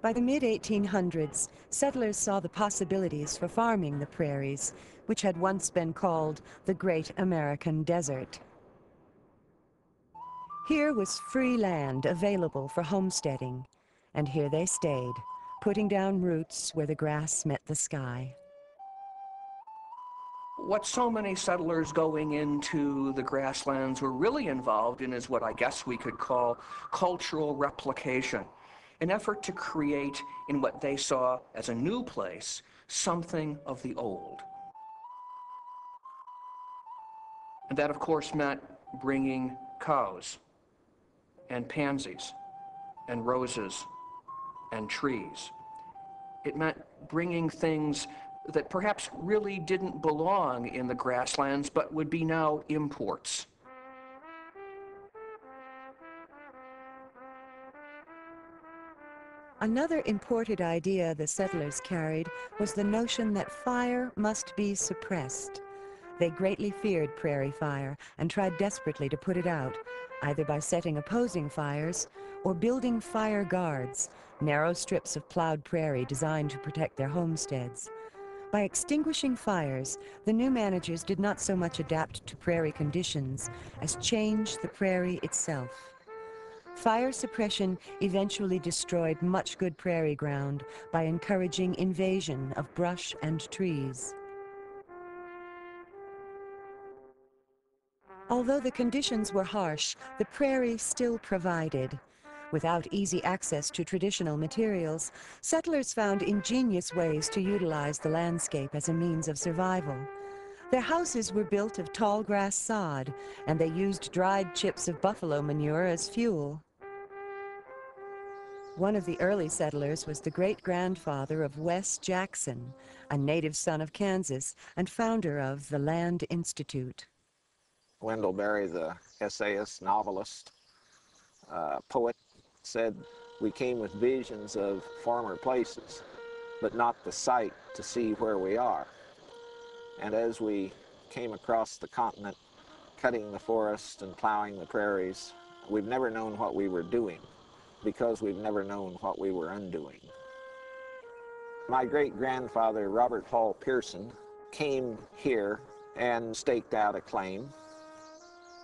By the mid-1800s, settlers saw the possibilities for farming the prairies, which had once been called the Great American Desert. Here was free land available for homesteading, and here they stayed, putting down roots where the grass met the sky. What so many settlers going into the grasslands were really involved in is what I guess we could call cultural replication, an effort to create in what they saw as a new place something of the old. And that, of course, meant bringing cows and pansies and roses and trees. It meant bringing things that perhaps really didn't belong in the grasslands but would be now imports. Another imported idea the settlers carried was the notion that fire must be suppressed. They greatly feared prairie fire and tried desperately to put it out, either by setting opposing fires or building fire guards, narrow strips of plowed prairie designed to protect their homesteads. By extinguishing fires, the new managers did not so much adapt to prairie conditions as change the prairie itself. Fire suppression eventually destroyed much good prairie ground by encouraging invasion of brush and trees. Although the conditions were harsh, the prairie still provided. Without easy access to traditional materials, settlers found ingenious ways to utilize the landscape as a means of survival. Their houses were built of tall grass sod, and they used dried chips of buffalo manure as fuel. One of the early settlers was the great-grandfather of Wes Jackson, a native son of Kansas and founder of the Land Institute. Wendell Berry, the essayist, novelist, poet, said, "We came with visions of former places, but not the sight to see where we are." And as we came across the continent, cutting the forest and plowing the prairies, we've never known what we were doing, because we've never known what we were undoing. My great-grandfather, Robert Hall Pearson, came here and staked out a claim.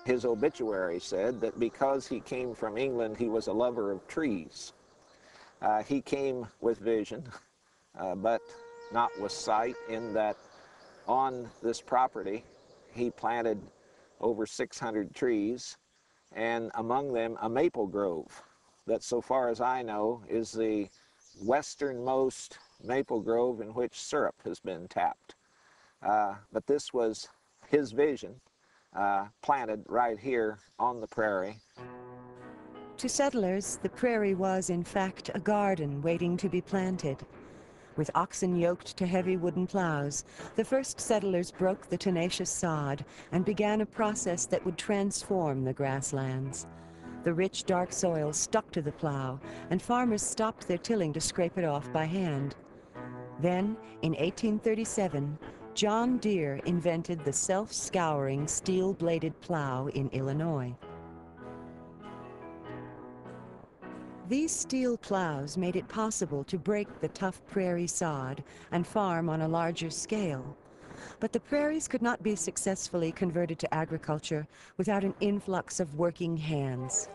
His obituary said that because he came from England, he was a lover of trees. He came with vision, but not with sight, in that on this property he planted over 600 trees, and among them a maple grove that, so far as I know, is the westernmost maple grove in which syrup has been tapped. But this was his vision, planted right here on the prairie. To settlers, the prairie was, in fact, a garden waiting to be planted. With oxen yoked to heavy wooden plows, the first settlers broke the tenacious sod and began a process that would transform the grasslands. The rich, dark soil stuck to the plow, and farmers stopped their tilling to scrape it off by hand. Then, in 1837, John Deere invented the self-scouring steel-bladed plow in Illinois. These steel plows made it possible to break the tough prairie sod and farm on a larger scale. But the prairies could not be successfully converted to agriculture without an influx of working hands.